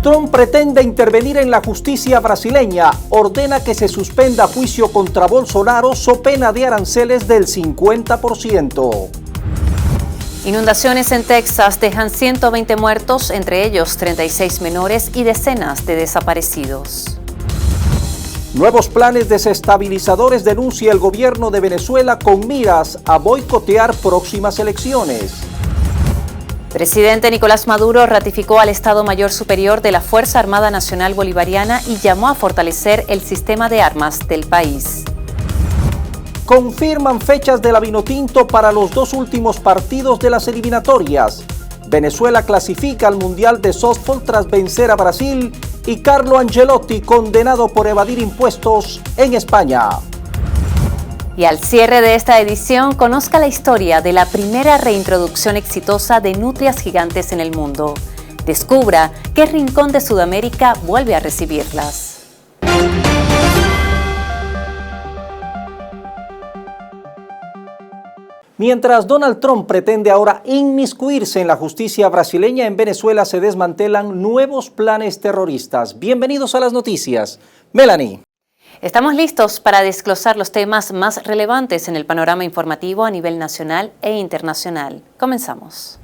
Trump pretende intervenir en la justicia brasileña, ordena que se suspenda juicio contra Bolsonaro so pena de aranceles del 50%. Inundaciones en Texas dejan 120 muertos, entre ellos 36 menores y decenas de desaparecidos. Nuevos planes desestabilizadores denuncia el gobierno de Venezuela con miras a boicotear próximas elecciones. Presidente Nicolás Maduro ratificó al Estado Mayor Superior de la Fuerza Armada Nacional Bolivariana y llamó a fortalecer el sistema de armas del país. Confirman fechas de la Vinotinto para los dos últimos partidos de las eliminatorias. Venezuela clasifica al Mundial de Softball tras vencer a Brasil y Carlo Ancelotti condenado por evadir impuestos en España. Y al cierre de esta edición, conozca la historia de la primera reintroducción exitosa de nutrias gigantes en el mundo. Descubra qué rincón de Sudamérica vuelve a recibirlas. Mientras Donald Trump pretende ahora inmiscuirse en la justicia brasileña, en Venezuela se desmantelan nuevos planes terroristas. Bienvenidos a las noticias. Melanie. Estamos listos para desglosar los temas más relevantes en el panorama informativo a nivel nacional e internacional. Comenzamos.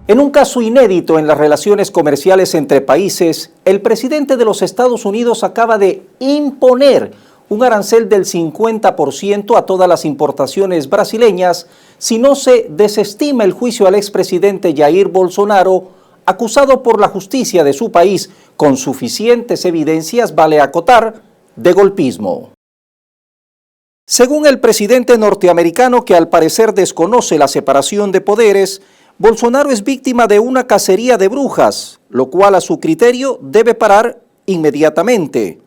En un caso inédito en las relaciones comerciales entre países, el presidente de los Estados Unidos acaba de imponer un arancel del 50% a todas las importaciones brasileñas si no se desestima el juicio al expresidente Jair Bolsonaro, acusado por la justicia de su país con suficientes evidencias, vale acotar, de golpismo. Según el presidente norteamericano, que al parecer desconoce la separación de poderes, Bolsonaro es víctima de una cacería de brujas, lo cual a su criterio debe parar inmediatamente.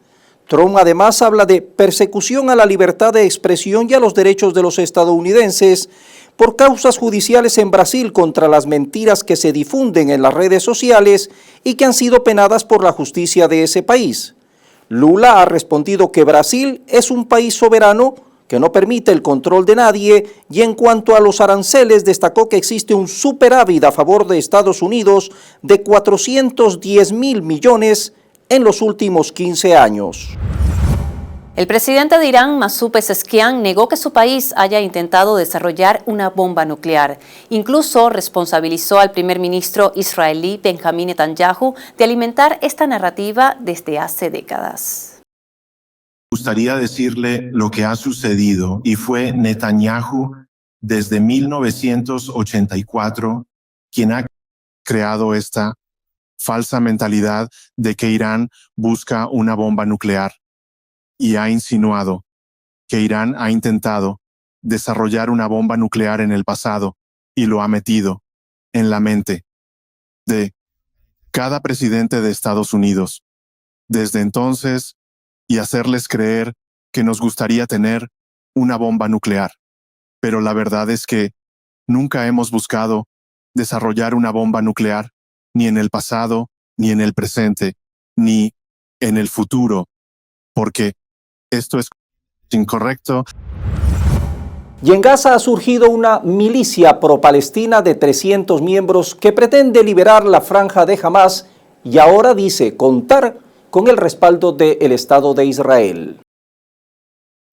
Trump además habla de persecución a la libertad de expresión y a los derechos de los estadounidenses por causas judiciales en Brasil contra las mentiras que se difunden en las redes sociales y que han sido penadas por la justicia de ese país. Lula ha respondido que Brasil es un país soberano que no permite el control de nadie, y en cuanto a los aranceles destacó que existe un superávit a favor de Estados Unidos de 410.000 millones en los últimos 15 años. El presidente de Irán, Masoud Pezeshkian, negó que su país haya intentado desarrollar una bomba nuclear. Incluso responsabilizó al primer ministro israelí Benjamin Netanyahu de alimentar esta narrativa desde hace décadas. Me gustaría decirle lo que ha sucedido, y fue Netanyahu desde 1984 quien ha creado esta falsa mentalidad de que Irán busca una bomba nuclear, y ha insinuado que Irán ha intentado desarrollar una bomba nuclear en el pasado y lo ha metido en la mente de cada presidente de Estados Unidos desde entonces, y hacerles creer que nos gustaría tener una bomba nuclear. Pero la verdad es que nunca hemos buscado desarrollar una bomba nuclear, ni en el pasado, ni en el presente, ni en el futuro, porque esto es incorrecto. Y en Gaza ha surgido una milicia pro-palestina de 300 miembros que pretende liberar la franja de Hamas y ahora dice contar con el respaldo del Estado de Israel.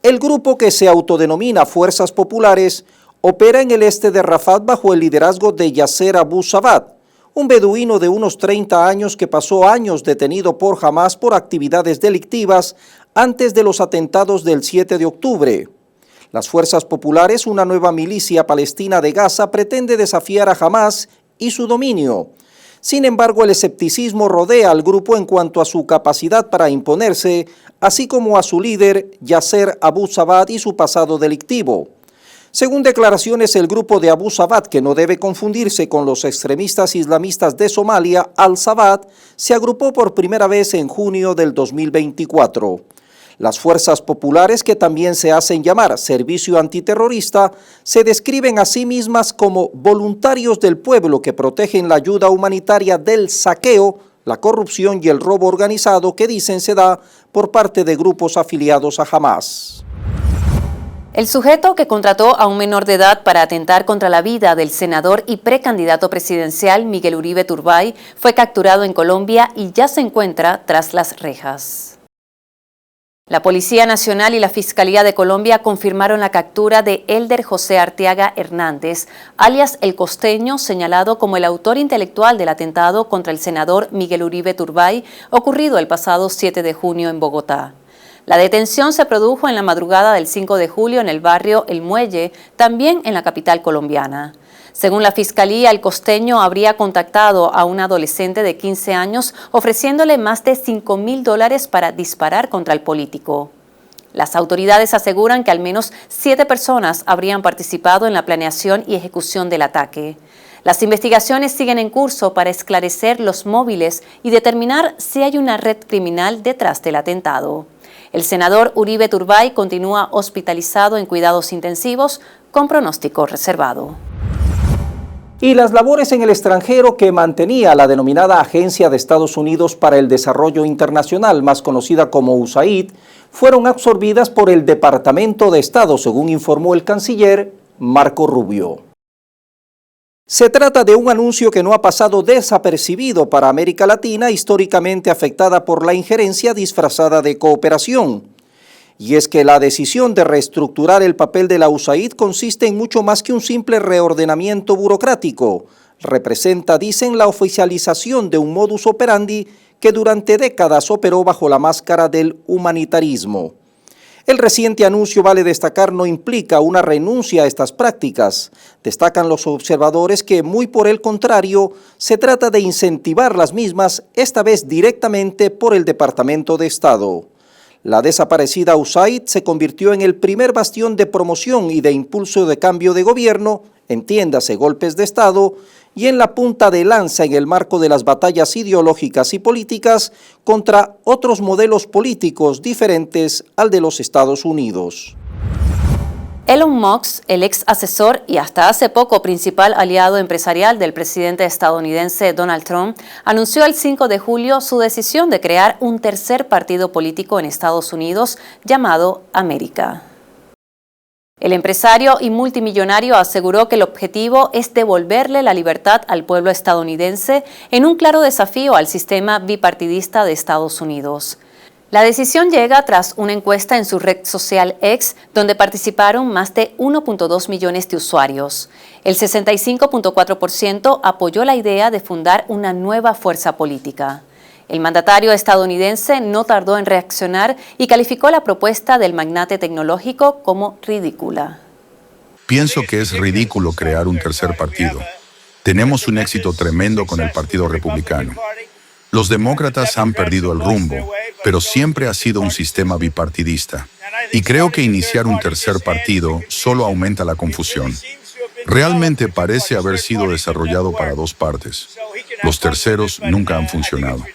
El grupo, que se autodenomina Fuerzas Populares, opera en el este de Rafat bajo el liderazgo de Yasser Abu Sabat, un beduino de unos 30 años que pasó años detenido por Hamas por actividades delictivas antes de los atentados del 7 de octubre. Las Fuerzas Populares, una nueva milicia palestina de Gaza, pretende desafiar a Hamas y su dominio. Sin embargo, el escepticismo rodea al grupo en cuanto a su capacidad para imponerse, así como a su líder, Yasser Abu Sabat, y su pasado delictivo. Según declaraciones, el grupo de Abu Sabat, que no debe confundirse con los extremistas islamistas de Somalia, Al-Sabat, se agrupó por primera vez en junio del 2024. Las Fuerzas Populares, que también se hacen llamar Servicio Antiterrorista, se describen a sí mismas como voluntarios del pueblo que protegen la ayuda humanitaria del saqueo, la corrupción y el robo organizado que dicen se da por parte de grupos afiliados a Hamas. El sujeto que contrató a un menor de edad para atentar contra la vida del senador y precandidato presidencial Miguel Uribe Turbay fue capturado en Colombia y ya se encuentra tras las rejas. La Policía Nacional y la Fiscalía de Colombia confirmaron la captura de Elder José Arteaga Hernández, alias El Costeño, señalado como el autor intelectual del atentado contra el senador Miguel Uribe Turbay, ocurrido el pasado 7 de junio en Bogotá. La detención se produjo en la madrugada del 5 de julio en el barrio El Muelle, también en la capital colombiana. Según la Fiscalía, el costeño habría contactado a un adolescente de 15 años ofreciéndole más de $5.000 para disparar contra el político. Las autoridades aseguran que al menos 7 personas habrían participado en la planeación y ejecución del ataque. Las investigaciones siguen en curso para esclarecer los móviles y determinar si hay una red criminal detrás del atentado. El senador Uribe Turbay continúa hospitalizado en cuidados intensivos con pronóstico reservado. Y las labores en el extranjero que mantenía la denominada Agencia de Estados Unidos para el Desarrollo Internacional, más conocida como USAID, fueron absorbidas por el Departamento de Estado, según informó el canciller Marco Rubio. Se trata de un anuncio que no ha pasado desapercibido para América Latina, históricamente afectada por la injerencia disfrazada de cooperación. Y es que la decisión de reestructurar el papel de la USAID consiste en mucho más que un simple reordenamiento burocrático. Representa, dicen, la oficialización de un modus operandi que durante décadas operó bajo la máscara del humanitarismo. El reciente anuncio, vale destacar, no implica una renuncia a estas prácticas. Destacan los observadores que, muy por el contrario, se trata de incentivar las mismas, esta vez directamente por el Departamento de Estado. La desaparecida USAID se convirtió en el primer bastión de promoción y de impulso de cambio de gobierno, entiéndase golpes de Estado, y en la punta de lanza en el marco de las batallas ideológicas y políticas contra otros modelos políticos diferentes al de los Estados Unidos. Elon Musk, el ex asesor y hasta hace poco principal aliado empresarial del presidente estadounidense Donald Trump, anunció el 5 de julio su decisión de crear un tercer partido político en Estados Unidos llamado América. El empresario y multimillonario aseguró que el objetivo es devolverle la libertad al pueblo estadounidense en un claro desafío al sistema bipartidista de Estados Unidos. La decisión llega tras una encuesta en su red social X, donde participaron más de 1.2 millones de usuarios. El 65.4% apoyó la idea de fundar una nueva fuerza política. El mandatario estadounidense no tardó en reaccionar y calificó la propuesta del magnate tecnológico como ridícula. Pienso que es ridículo crear un tercer partido. Tenemos un éxito tremendo con el Partido Republicano. Los demócratas han perdido el rumbo, pero siempre ha sido un sistema bipartidista. Y creo que iniciar un tercer partido solo aumenta la confusión. Realmente parece haber sido desarrollado para dos partes. Los terceros nunca han funcionado.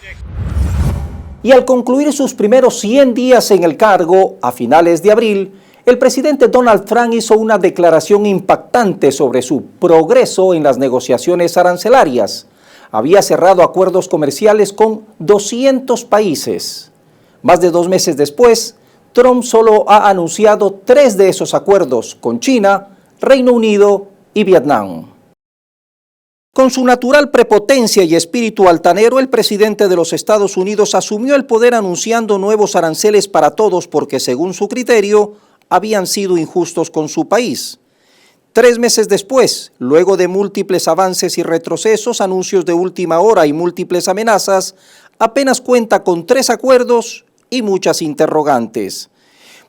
Y al concluir sus primeros 100 días en el cargo, a finales de abril, el presidente Donald Trump hizo una declaración impactante sobre su progreso en las negociaciones arancelarias. Había cerrado acuerdos comerciales con 200 países. Más de 2 meses después, Trump solo ha anunciado 3 de esos acuerdos con China, Reino Unido y Vietnam. Con su natural prepotencia y espíritu altanero, el presidente de los Estados Unidos asumió el poder anunciando nuevos aranceles para todos porque, según su criterio, habían sido injustos con su país. 3 meses después, luego de múltiples avances y retrocesos, anuncios de última hora y múltiples amenazas, apenas cuenta con 3 acuerdos y muchas interrogantes.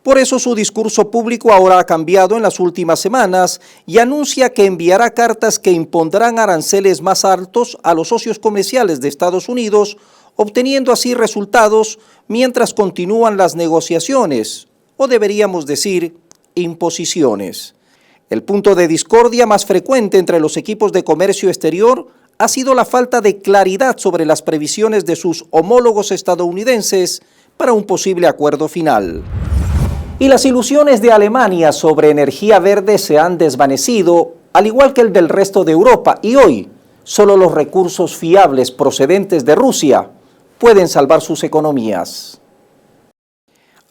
Por eso su discurso público ahora ha cambiado en las últimas semanas y anuncia que enviará cartas que impondrán aranceles más altos a los socios comerciales de Estados Unidos, obteniendo así resultados mientras continúan las negociaciones, o deberíamos decir, imposiciones. El punto de discordia más frecuente entre los equipos de comercio exterior ha sido la falta de claridad sobre las previsiones de sus homólogos estadounidenses para un posible acuerdo final. Y las ilusiones de Alemania sobre energía verde se han desvanecido, al igual que el del resto de Europa, y hoy solo los recursos fiables procedentes de Rusia pueden salvar sus economías.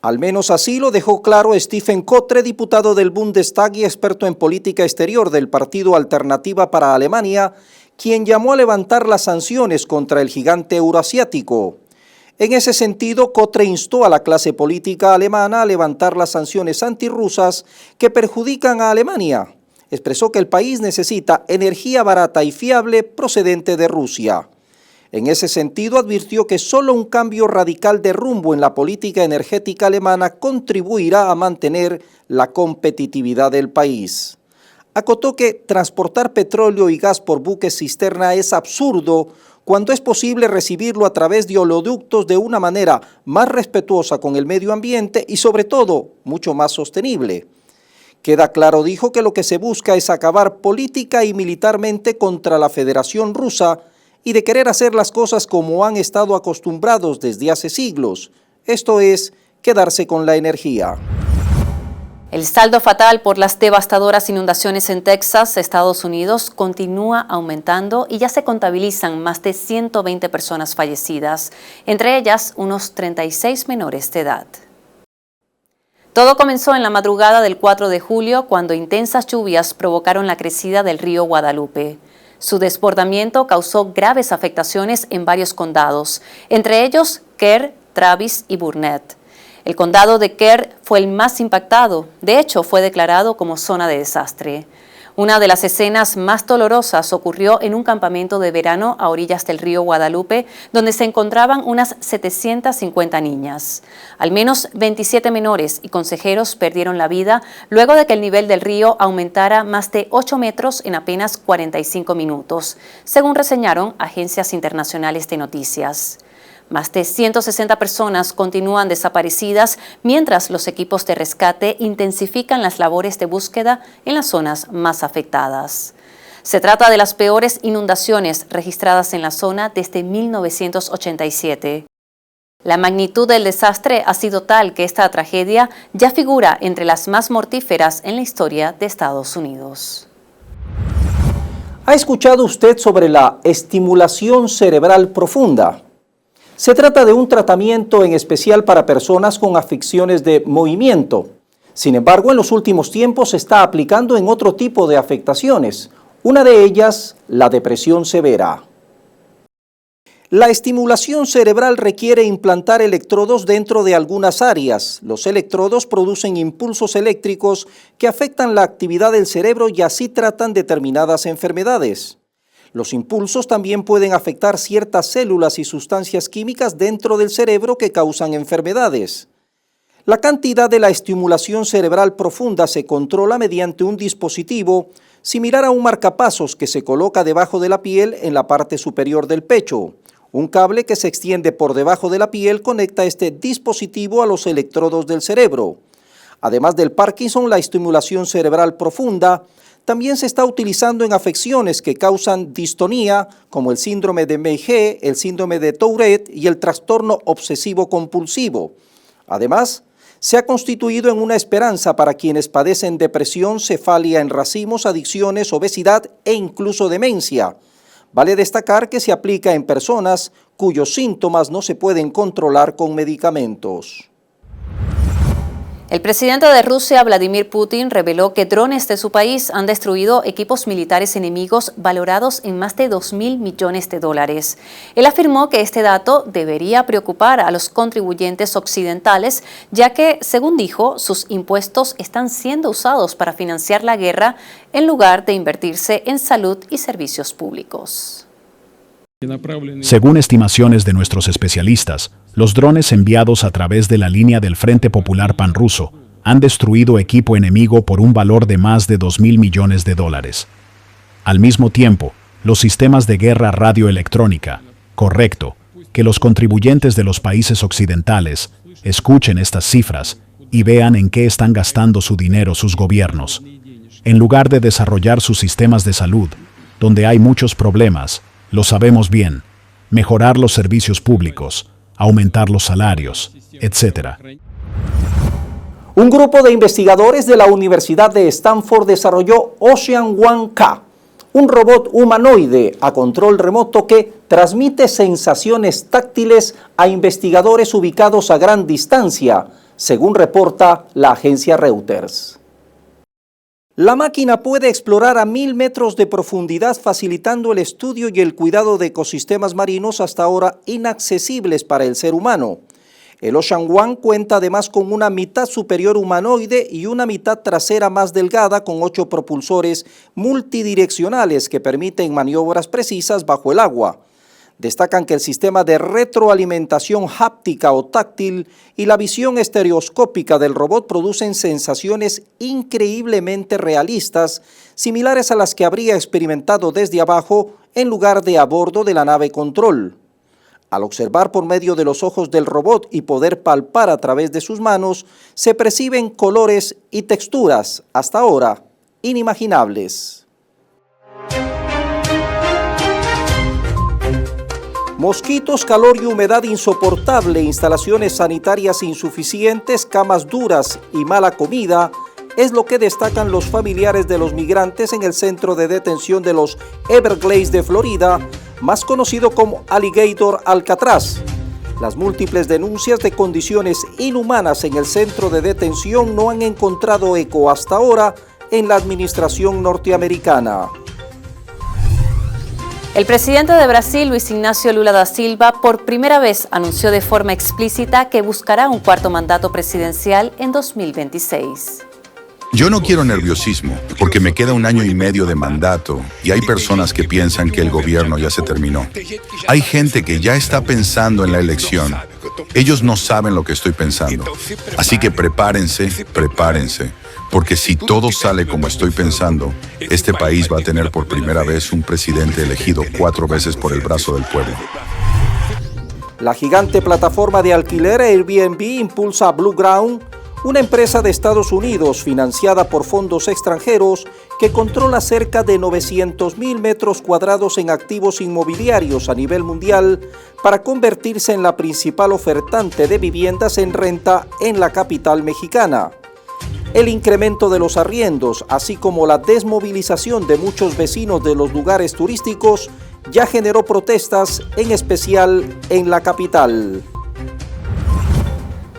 Al menos así lo dejó claro Stephen Kotre, diputado del Bundestag y experto en política exterior del partido Alternativa para Alemania, quien llamó a levantar las sanciones contra el gigante euroasiático. En ese sentido, Kotre instó a la clase política alemana a levantar las sanciones antirrusas que perjudican a Alemania. Expresó que el país necesita energía barata y fiable procedente de Rusia. En ese sentido, advirtió que solo un cambio radical de rumbo en la política energética alemana contribuirá a mantener la competitividad del país. Acotó que transportar petróleo y gas por buques cisterna es absurdo cuando es posible recibirlo a través de oleoductos de una manera más respetuosa con el medio ambiente y sobre todo mucho más sostenible. Queda claro, dijo, que lo que se busca es acabar política y militarmente contra la Federación Rusa y de querer hacer las cosas como han estado acostumbrados desde hace siglos, esto es, quedarse con la energía. El saldo fatal por las devastadoras inundaciones en Texas, Estados Unidos, continúa aumentando y ya se contabilizan más de 120 personas fallecidas, entre ellas unos 36 menores de edad. Todo comenzó en la madrugada del 4 de julio cuando intensas lluvias provocaron la crecida del río Guadalupe. Su desbordamiento causó graves afectaciones en varios condados, entre ellos Kerr, Travis y Burnett. El condado de Kerr fue el más impactado, de hecho fue declarado como zona de desastre. Una de las escenas más dolorosas ocurrió en un campamento de verano a orillas del río Guadalupe, donde se encontraban unas 750 niñas. Al menos 27 menores y consejeros perdieron la vida luego de que el nivel del río aumentara más de 8 metros en apenas 45 minutos, según reseñaron agencias internacionales de noticias. Más de 160 personas continúan desaparecidas mientras los equipos de rescate intensifican las labores de búsqueda en las zonas más afectadas. Se trata de las peores inundaciones registradas en la zona desde 1987. La magnitud del desastre ha sido tal que esta tragedia ya figura entre las más mortíferas en la historia de Estados Unidos. ¿Ha escuchado usted sobre la estimulación cerebral profunda? Se trata de un tratamiento en especial para personas con afecciones de movimiento. Sin embargo, en los últimos tiempos se está aplicando en otro tipo de afectaciones, una de ellas, la depresión severa. La estimulación cerebral requiere implantar electrodos dentro de algunas áreas. Los electrodos producen impulsos eléctricos que afectan la actividad del cerebro y así tratan determinadas enfermedades. Los impulsos también pueden afectar ciertas células y sustancias químicas dentro del cerebro que causan enfermedades. La cantidad de la estimulación cerebral profunda se controla mediante un dispositivo similar a un marcapasos que se coloca debajo de la piel en la parte superior del pecho. Un cable que se extiende por debajo de la piel conecta este dispositivo a los electrodos del cerebro. Además del Parkinson, la estimulación cerebral profunda también se está utilizando en afecciones que causan distonía, como el síndrome de Meige, el síndrome de Tourette y el trastorno obsesivo-compulsivo. Además, se ha constituido en una esperanza para quienes padecen depresión, cefalia en racimos, adicciones, obesidad e incluso demencia. Vale destacar que se aplica en personas cuyos síntomas no se pueden controlar con medicamentos. El presidente de Rusia, Vladimir Putin, reveló que drones de su país han destruido equipos militares enemigos valorados en más de 2.000 millones de dólares. Él afirmó que este dato debería preocupar a los contribuyentes occidentales, ya que, según dijo, sus impuestos están siendo usados para financiar la guerra en lugar de invertirse en salud y servicios públicos. Según estimaciones de nuestros especialistas, los drones enviados a través de la línea del Frente Popular Panruso han destruido equipo enemigo por un valor de más de 2.000 millones de dólares. Al mismo tiempo, los sistemas de guerra radioelectrónica, correcto, que los contribuyentes de los países occidentales escuchen estas cifras y vean en qué están gastando su dinero sus gobiernos. En lugar de desarrollar sus sistemas de salud, donde hay muchos problemas, lo sabemos bien, mejorar los servicios públicos, aumentar los salarios, etc. Un grupo de investigadores de la Universidad de Stanford desarrolló Ocean One-K, un robot humanoide a control remoto que transmite sensaciones táctiles a investigadores ubicados a gran distancia, según reporta la agencia Reuters. La máquina puede explorar a 1000 metros de profundidad, facilitando el estudio y el cuidado de ecosistemas marinos hasta ahora inaccesibles para el ser humano. El Ocean One cuenta además con una mitad superior humanoide y una mitad trasera más delgada con 8 propulsores multidireccionales que permiten maniobras precisas bajo el agua. Destacan que el sistema de retroalimentación háptica o táctil y la visión estereoscópica del robot producen sensaciones increíblemente realistas, similares a las que habría experimentado desde abajo en lugar de a bordo de la nave control. Al observar por medio de los ojos del robot y poder palpar a través de sus manos, se perciben colores y texturas, hasta ahora, inimaginables. Mosquitos, calor y humedad insoportable, instalaciones sanitarias insuficientes, camas duras y mala comida es lo que destacan los familiares de los migrantes en el centro de detención de los Everglades de Florida, más conocido como Alligator Alcatraz. Las múltiples denuncias de condiciones inhumanas en el centro de detención no han encontrado eco hasta ahora en la administración norteamericana. El presidente de Brasil, Luis Ignacio Lula da Silva, por primera vez anunció de forma explícita que buscará un cuarto mandato presidencial en 2026. Yo no quiero nerviosismo, porque me queda 1 año y medio de mandato y hay personas que piensan que el gobierno ya se terminó. Hay gente que ya está pensando en la elección. Ellos no saben lo que estoy pensando. Así que prepárense, porque si todo sale como estoy pensando, este país va a tener por primera vez un presidente elegido 4 veces por el brazo del pueblo. La gigante plataforma de alquiler Airbnb impulsa a Blue Ground, una empresa de Estados Unidos financiada por fondos extranjeros que controla cerca de 900,000 metros cuadrados en activos inmobiliarios a nivel mundial para convertirse en la principal ofertante de viviendas en renta en la capital mexicana. El incremento de los arriendos, así como la desmovilización de muchos vecinos de los lugares turísticos, ya generó protestas, en especial en la capital.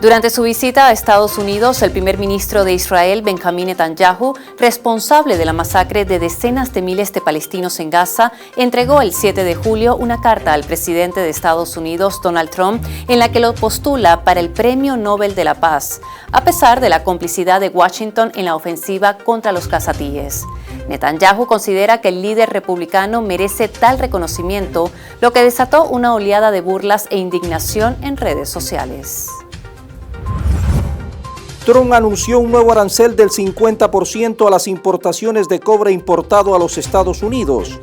Durante su visita a Estados Unidos, el primer ministro de Israel, Benjamín Netanyahu, responsable de la masacre de decenas de miles de palestinos en Gaza, entregó el 7 de julio una carta al presidente de Estados Unidos, Donald Trump, en la que lo postula para el Premio Nobel de la Paz, a pesar de la complicidad de Washington en la ofensiva contra los gazatíes. Netanyahu considera que el líder republicano merece tal reconocimiento, lo que desató una oleada de burlas e indignación en redes sociales. Trump anunció un nuevo arancel del 50% a las importaciones de cobre importado a los Estados Unidos.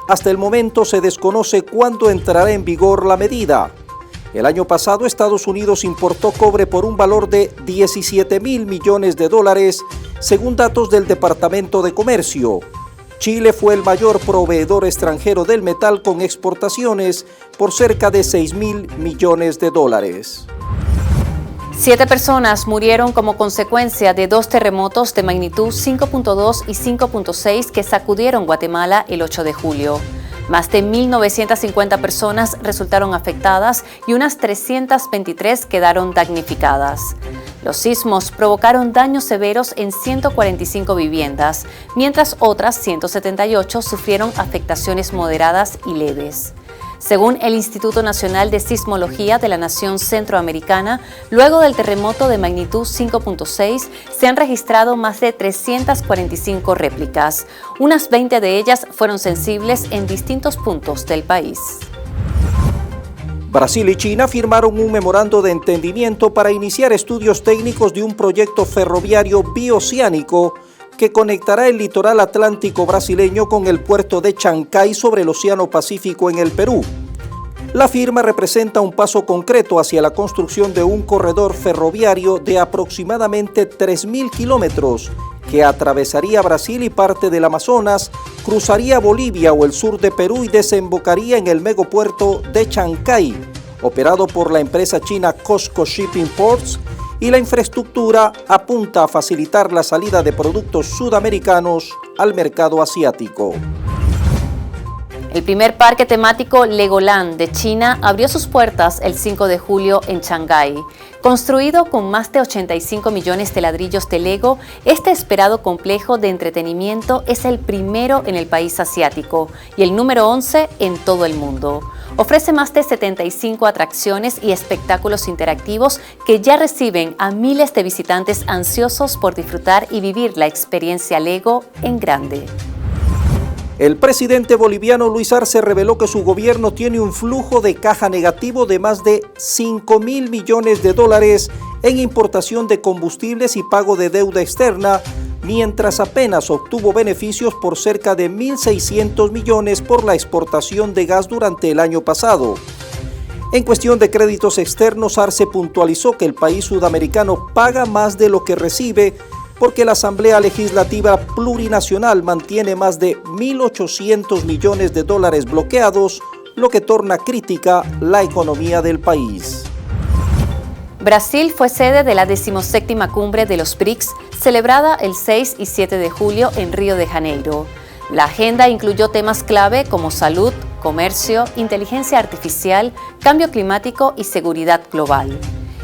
Hasta el momento se desconoce cuándo entrará en vigor la medida. El año pasado Estados Unidos importó cobre por un valor de $17,000 millones, según datos del Departamento de Comercio. Chile fue el mayor proveedor extranjero del metal con exportaciones por cerca de $6,000 millones. 7 personas murieron como consecuencia de 2 terremotos de magnitud 5.2 y 5.6 que sacudieron Guatemala el 8 de julio. Más de 1.950 personas resultaron afectadas y unas 323 quedaron damnificadas. Los sismos provocaron daños severos en 145 viviendas, mientras otras 178 sufrieron afectaciones moderadas y leves. Según el Instituto Nacional de Sismología de la Nación Centroamericana, luego del terremoto de magnitud 5.6 se han registrado más de 345 réplicas. Unas 20 de ellas fueron sensibles en distintos puntos del país. Brasil y China firmaron un memorando de entendimiento para iniciar estudios técnicos de un proyecto ferroviario bioceánico que conectará el litoral atlántico brasileño con el puerto de Chancay sobre el Océano Pacífico en el Perú. La firma representa un paso concreto hacia la construcción de un corredor ferroviario de aproximadamente 3.000 kilómetros que atravesaría Brasil y parte del Amazonas, cruzaría Bolivia o el sur de Perú y desembocaría en el megapuerto de Chancay, operado por la empresa china COSCO Shipping Ports, y la infraestructura apunta a facilitar la salida de productos sudamericanos al mercado asiático. El primer parque temático Legoland de China abrió sus puertas el 5 de julio en Shanghái. Construido con más de 85 millones de ladrillos de Lego, este esperado complejo de entretenimiento es el primero en el país asiático y el número 11 en todo el mundo. Ofrece más de 75 atracciones y espectáculos interactivos que ya reciben a miles de visitantes ansiosos por disfrutar y vivir la experiencia Lego en grande. El presidente boliviano Luis Arce reveló que su gobierno tiene un flujo de caja negativo de más de 5.000 millones de dólares en importación de combustibles y pago de deuda externa, mientras apenas obtuvo beneficios por cerca de 1.600 millones por la exportación de gas durante el año pasado. En cuestión de créditos externos, Arce puntualizó que el país sudamericano paga más de lo que recibe porque la Asamblea Legislativa Plurinacional mantiene más de 1.800 millones de dólares bloqueados, lo que torna crítica la economía del país. Brasil fue sede de la 17ª cumbre de los BRICS, celebrada el 6 y 7 de julio en Río de Janeiro. La agenda incluyó temas clave como salud, comercio, inteligencia artificial, cambio climático y seguridad global.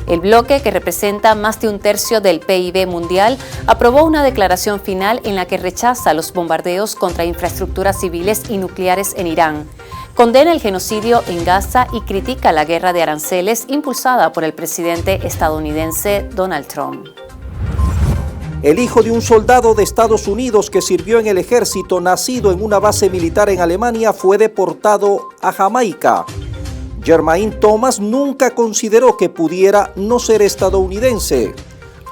El bloque, que representa más de un tercio del PIB mundial, aprobó una declaración final en la que rechaza los bombardeos contra infraestructuras civiles y nucleares en Irán, condena el genocidio en Gaza y critica la guerra de aranceles impulsada por el presidente estadounidense Donald Trump. El hijo de un soldado de Estados Unidos que sirvió en el ejército, nacido en una base militar en Alemania, fue deportado a Jamaica. Jermaine Thomas nunca consideró que pudiera no ser estadounidense.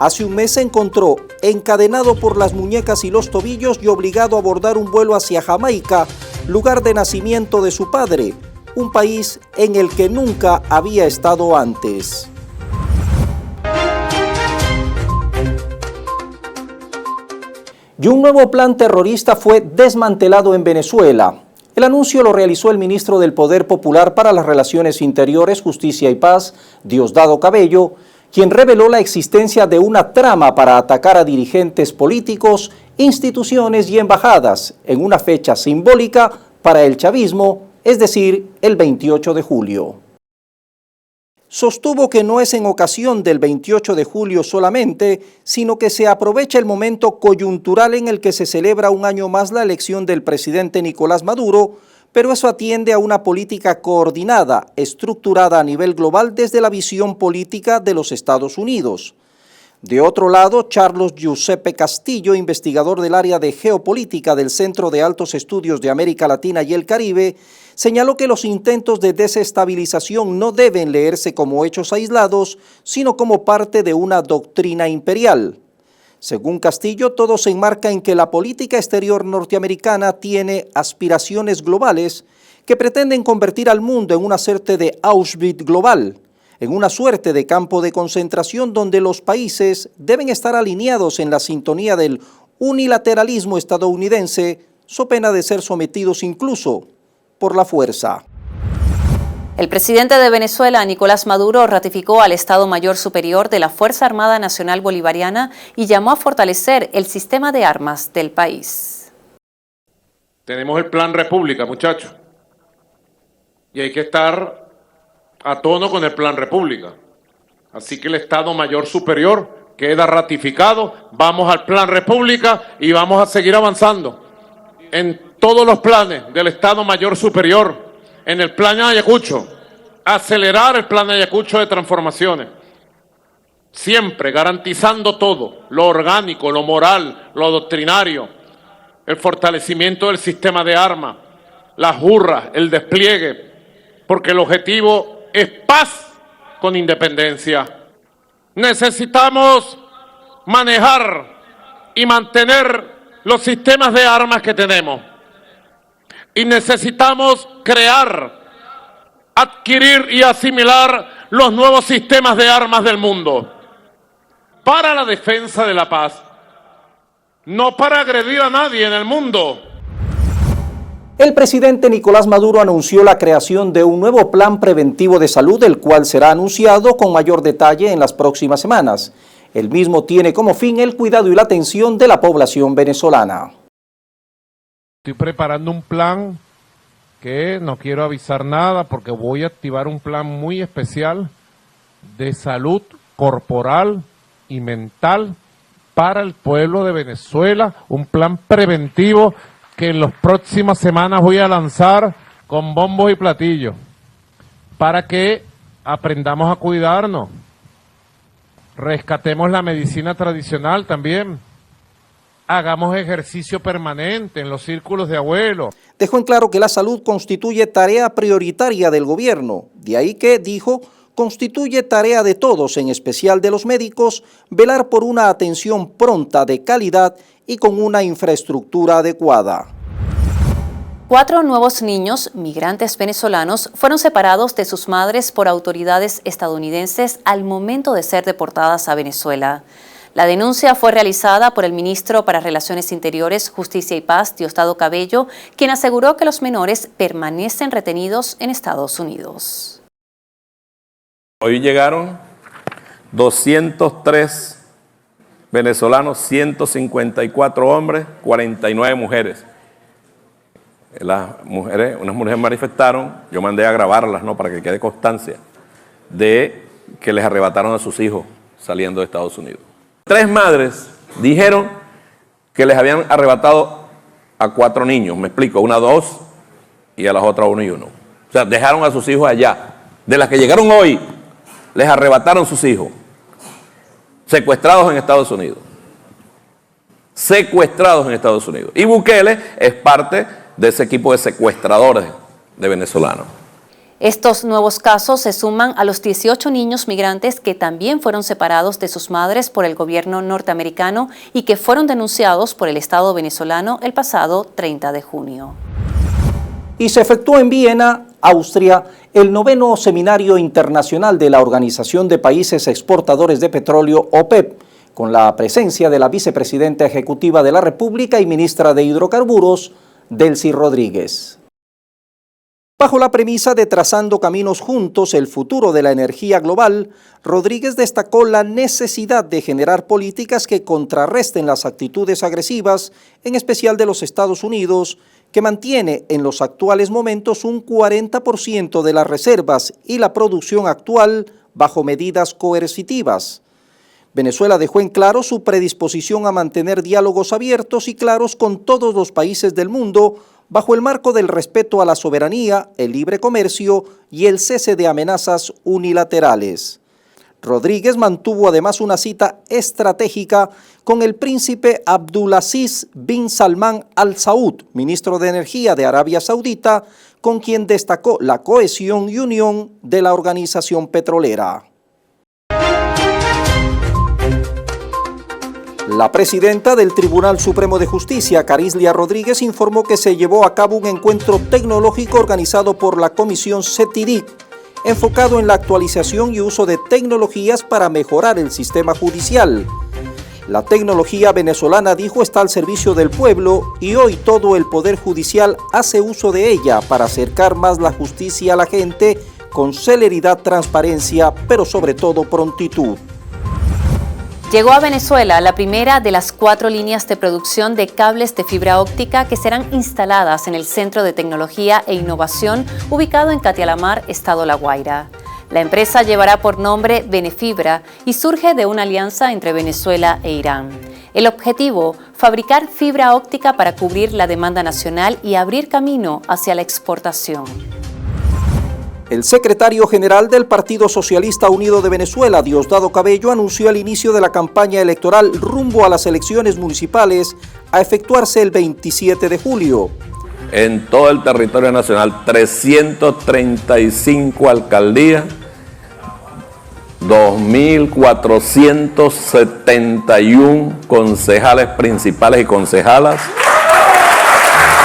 Hace un mes se encontró encadenado por las muñecas y los tobillos y obligado a abordar un vuelo hacia Jamaica, lugar de nacimiento de su padre, un país en el que nunca había estado antes. Y un nuevo plan terrorista fue desmantelado en Venezuela. El anuncio lo realizó el ministro del Poder Popular para las Relaciones Interiores, Justicia y Paz, Diosdado Cabello, quien reveló la existencia de una trama para atacar a dirigentes políticos, instituciones y embajadas en una fecha simbólica para el chavismo, es decir, el 28 de julio. Sostuvo que no es en ocasión del 28 de julio solamente, sino que se aprovecha el momento coyuntural en el que se celebra un año más la elección del presidente Nicolás Maduro, pero eso atiende a una política coordinada, estructurada a nivel global desde la visión política de los Estados Unidos. De otro lado, Carlos Giuseppe Castillo, investigador del área de geopolítica del Centro de Altos Estudios de América Latina y el Caribe, señaló que los intentos de desestabilización no deben leerse como hechos aislados, sino como parte de una doctrina imperial. Según Castillo, todo se enmarca en que la política exterior norteamericana tiene aspiraciones globales que pretenden convertir al mundo en una suerte de Auschwitz global, en una suerte de campo de concentración donde los países deben estar alineados en la sintonía del unilateralismo estadounidense, so pena de ser sometidos incluso por la fuerza. El presidente de Venezuela, Nicolás Maduro, ratificó al Estado Mayor Superior de la Fuerza Armada Nacional Bolivariana y llamó a fortalecer el sistema de armas del país. Tenemos el Plan República, muchachos, y hay que estar a tono con el Plan República. Así que el Estado Mayor Superior queda ratificado, vamos al Plan República y vamos a seguir avanzando en todos los planes del Estado Mayor Superior, en el Plan Ayacucho, acelerar el Plan Ayacucho de transformaciones, siempre garantizando todo, lo orgánico, lo moral, lo doctrinario, el fortalecimiento del sistema de armas, las jurras, el despliegue, porque el objetivo es paz con independencia. Necesitamos manejar y mantener los sistemas de armas que tenemos. Y necesitamos crear, adquirir y asimilar los nuevos sistemas de armas del mundo para la defensa de la paz, no para agredir a nadie en el mundo. El presidente Nicolás Maduro anunció la creación de un nuevo plan preventivo de salud, el cual será anunciado con mayor detalle en las próximas semanas. El mismo tiene como fin el cuidado y la atención de la población venezolana. Estoy preparando un plan que no quiero avisar nada porque voy a activar un plan muy especial de salud corporal y mental para el pueblo de Venezuela, un plan preventivo que en las próximas semanas voy a lanzar con bombos y platillos, para que aprendamos a cuidarnos, rescatemos la medicina tradicional también, hagamos ejercicio permanente en los círculos de abuelos. Dejó en claro que la salud constituye tarea prioritaria del gobierno, de ahí que, dijo, constituye tarea de todos, en especial de los médicos, velar por una atención pronta de calidad y con una infraestructura adecuada. 4 nuevos niños migrantes venezolanos fueron separados de sus madres por autoridades estadounidenses al momento de ser deportadas a Venezuela. La denuncia fue realizada por el ministro para Relaciones Interiores, Justicia y Paz, Diosdado Cabello, quien aseguró que los menores permanecen retenidos en Estados Unidos. Hoy llegaron 203 venezolanos, 154 hombres, 49 mujeres. Unas mujeres manifestaron, yo mandé a grabarlas, ¿no?, para que quede constancia de que les arrebataron a sus hijos saliendo de Estados Unidos. 3 madres dijeron que les habían arrebatado a 4 niños, me explico, una 2 y a las otras 1 y 1. O sea, dejaron a sus hijos allá. De las que llegaron hoy, les arrebataron sus hijos, secuestrados en Estados Unidos. Secuestrados en Estados Unidos. Y Bukele es parte de ese equipo de secuestradores de venezolanos. Estos nuevos casos se suman a los 18 niños migrantes que también fueron separados de sus madres por el gobierno norteamericano y que fueron denunciados por el Estado venezolano el pasado 30 de junio. Y se efectuó en Viena, Austria, el 9º Seminario Internacional de la Organización de Países Exportadores de Petróleo, OPEP, con la presencia de la vicepresidenta ejecutiva de la República y ministra de Hidrocarburos, Delcy Rodríguez. Bajo la premisa de Trazando Caminos Juntos, el futuro de la energía global, Rodríguez destacó la necesidad de generar políticas que contrarresten las actitudes agresivas, en especial de los Estados Unidos, que mantiene en los actuales momentos un 40% de las reservas y la producción actual bajo medidas coercitivas. Venezuela dejó en claro su predisposición a mantener diálogos abiertos y claros con todos los países del mundo bajo el marco del respeto a la soberanía, el libre comercio y el cese de amenazas unilaterales. Rodríguez mantuvo además una cita estratégica con el príncipe Abdulaziz bin Salman Al Saud, ministro de Energía de Arabia Saudita, con quien destacó la cohesión y unión de la organización petrolera. La presidenta del Tribunal Supremo de Justicia, Carislia Rodríguez, informó que se llevó a cabo un encuentro tecnológico organizado por la Comisión CETIDIC, enfocado en la actualización y uso de tecnologías para mejorar el sistema judicial. La tecnología venezolana, dijo, está al servicio del pueblo y hoy todo el Poder Judicial hace uso de ella para acercar más la justicia a la gente con celeridad, transparencia, pero sobre todo prontitud. Llegó a Venezuela la primera de las 4 líneas de producción de cables de fibra óptica que serán instaladas en el Centro de Tecnología e Innovación ubicado en Catialamar, Estado La Guaira. La empresa llevará por nombre Venefibra y surge de una alianza entre Venezuela e Irán. El objetivo, fabricar fibra óptica para cubrir la demanda nacional y abrir camino hacia la exportación. El secretario general del Partido Socialista Unido de Venezuela, Diosdado Cabello, anunció el inicio de la campaña electoral rumbo a las elecciones municipales a efectuarse el 27 de julio. En todo el territorio nacional, 335 alcaldías, 2.471 concejales principales y concejalas,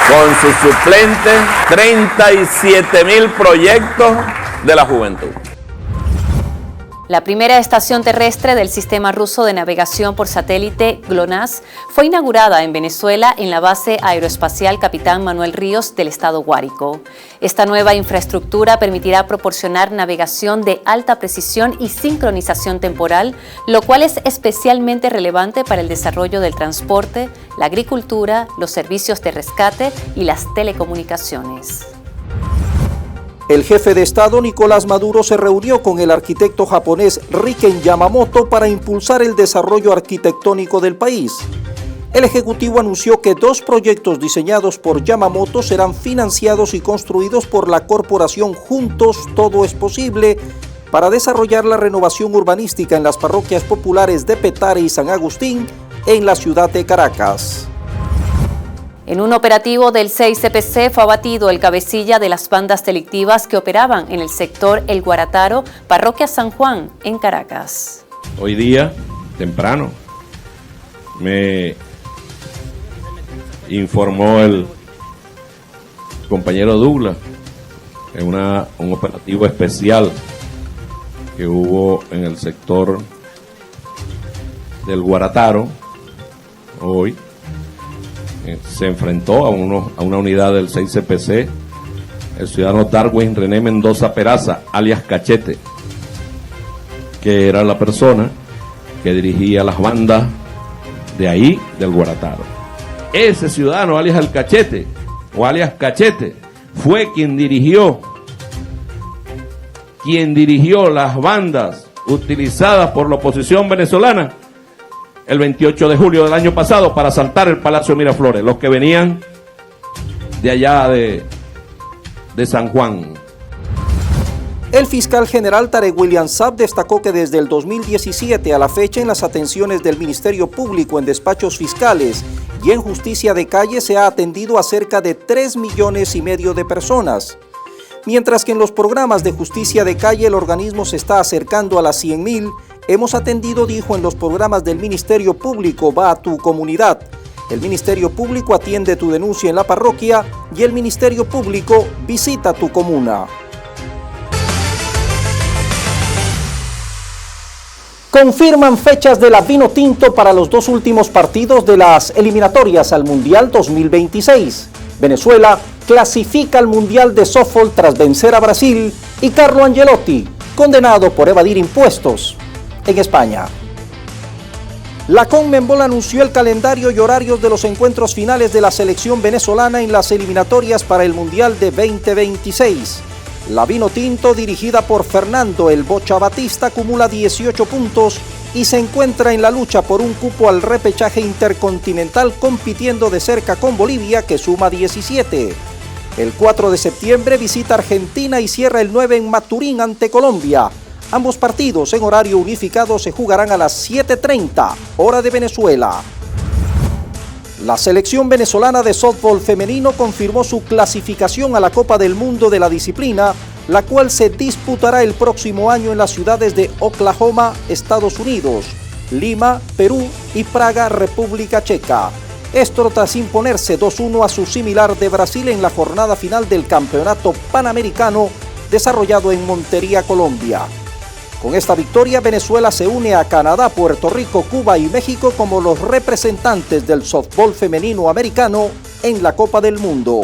con sus suplentes, 37.000 proyectos de la juventud. La primera estación terrestre del sistema ruso de navegación por satélite GLONASS fue inaugurada en Venezuela en la base aeroespacial Capitán Manuel Ríos del estado Guárico. Esta nueva infraestructura permitirá proporcionar navegación de alta precisión y sincronización temporal, lo cual es especialmente relevante para el desarrollo del transporte, la agricultura, los servicios de rescate y las telecomunicaciones. El jefe de Estado Nicolás Maduro se reunió con el arquitecto japonés Riken Yamamoto para impulsar el desarrollo arquitectónico del país. El Ejecutivo anunció que 2 proyectos diseñados por Yamamoto serán financiados y construidos por la corporación Juntos Todo es Posible para desarrollar la renovación urbanística en las parroquias populares de Petare y San Agustín en la ciudad de Caracas. En un operativo del 6CPC fue abatido el cabecilla de las bandas delictivas que operaban en el sector El Guarataro, parroquia San Juan, en Caracas. Hoy día, temprano, me informó el compañero Douglas en un operativo especial que hubo en el sector del Guarataro hoy. Se enfrentó a una unidad del 6CPC, el ciudadano Darwin René Mendoza Peraza, alias Cachete, que era la persona que dirigía las bandas de ahí, del Guarataro. Ese ciudadano, alias el Cachete, o alias Cachete, fue quien dirigió las bandas utilizadas por la oposición venezolana el 28 de julio del año pasado para asaltar el Palacio Miraflores, los que venían de allá de San Juan. El fiscal general Tarek William Saab destacó que desde el 2017 a la fecha en las atenciones del Ministerio Público en despachos fiscales y en justicia de calle se ha atendido a cerca de 3,5 millones de personas, mientras que en los programas de justicia de calle el organismo se está acercando a las 100,000. Hemos atendido, dijo, en los programas del Ministerio Público Va a tu comunidad. El Ministerio Público atiende tu denuncia en la parroquia y el Ministerio Público visita tu comuna. Confirman fechas de la Vinotinto para los 2 últimos partidos de las eliminatorias al Mundial 2026. Venezuela clasifica al Mundial de Softball tras vencer a Brasil y Carlo Ancelotti, condenado por evadir impuestos en España. La Conmebol anunció el calendario y horarios de los encuentros finales de la selección venezolana en las eliminatorias para el Mundial de 2026. La Vinotinto, dirigida por Fernando El Bocha Batista, acumula 18 puntos y se encuentra en la lucha por un cupo al repechaje intercontinental, compitiendo de cerca con Bolivia, que suma 17. El 4 de septiembre visita Argentina y cierra el 9 en Maturín ante Colombia. Ambos partidos en horario unificado se jugarán a las 7:30, hora de Venezuela. La selección venezolana de softball femenino confirmó su clasificación a la Copa del Mundo de la disciplina, la cual se disputará el próximo año en las ciudades de Oklahoma, Estados Unidos, Lima, Perú y Praga, República Checa. Esto tras imponerse 2-1 a su similar de Brasil en la jornada final del Campeonato Panamericano desarrollado en Montería, Colombia. Con esta victoria, Venezuela se une a Canadá, Puerto Rico, Cuba y México como los representantes del softball femenino americano en la Copa del Mundo.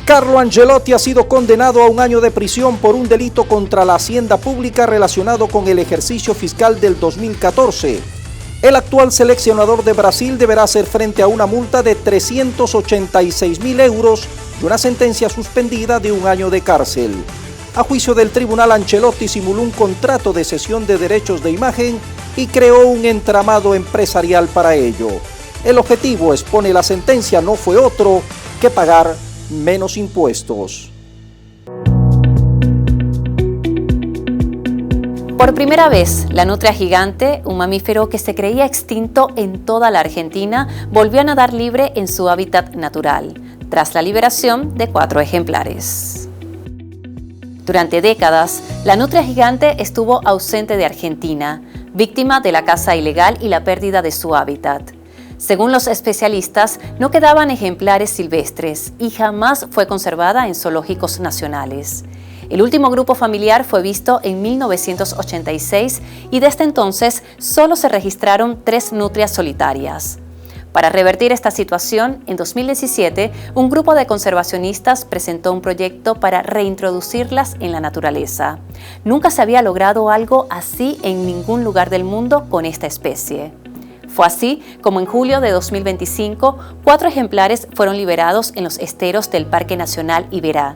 Carlo Ancelotti ha sido condenado a 1 año de prisión por un delito contra la hacienda pública relacionado con el ejercicio fiscal del 2014. El actual seleccionador de Brasil deberá hacer frente a una multa de 386.000 euros y una sentencia suspendida de 1 año de cárcel. A juicio del tribunal, Ancelotti simuló un contrato de cesión de derechos de imagen y creó un entramado empresarial para ello. El objetivo, expone la sentencia, no fue otro que pagar menos impuestos. Por primera vez, la nutria gigante, un mamífero que se creía extinto en toda la Argentina, volvió a nadar libre en su hábitat natural, tras la liberación de 4 ejemplares. Durante décadas, la nutria gigante estuvo ausente de Argentina, víctima de la caza ilegal y la pérdida de su hábitat. Según los especialistas, no quedaban ejemplares silvestres y jamás fue conservada en zoológicos nacionales. El último grupo familiar fue visto en 1986 y desde entonces solo se registraron 3 nutrias solitarias. Para revertir esta situación, en 2017, un grupo de conservacionistas presentó un proyecto para reintroducirlas en la naturaleza. Nunca se había logrado algo así en ningún lugar del mundo con esta especie. Fue así como en julio de 2025, 4 ejemplares fueron liberados en los esteros del Parque Nacional Iberá.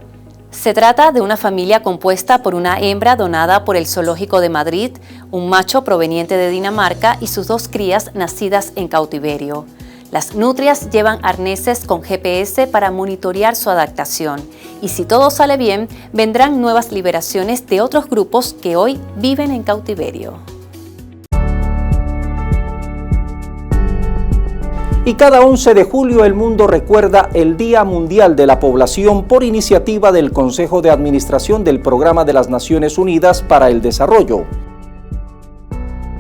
Se trata de una familia compuesta por una hembra donada por el Zoológico de Madrid, un macho proveniente de Dinamarca y sus 2 crías nacidas en cautiverio. Las nutrias llevan arneses con GPS para monitorear su adaptación y si todo sale bien, vendrán nuevas liberaciones de otros grupos que hoy viven en cautiverio. Y cada 11 de julio el mundo recuerda el Día Mundial de la Población por iniciativa del Consejo de Administración del Programa de las Naciones Unidas para el Desarrollo.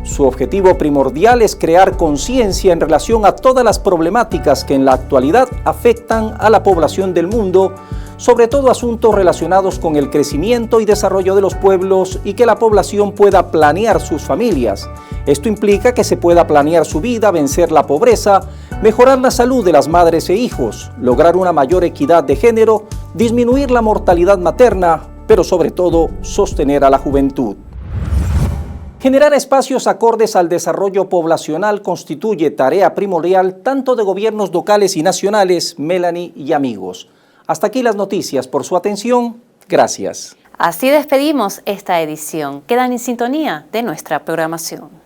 Su objetivo primordial es crear conciencia en relación a todas las problemáticas que en la actualidad afectan a la población del mundo, sobre todo asuntos relacionados con el crecimiento y desarrollo de los pueblos y que la población pueda planear sus familias. Esto implica que se pueda planear su vida, vencer la pobreza, mejorar la salud de las madres e hijos, lograr una mayor equidad de género, disminuir la mortalidad materna, pero sobre todo sostener a la juventud. Generar espacios acordes al desarrollo poblacional constituye tarea primordial tanto de gobiernos locales y nacionales, Melanie y amigos. Hasta aquí las noticias. Por su atención, gracias. Así despedimos esta edición. Quedan en sintonía de nuestra programación.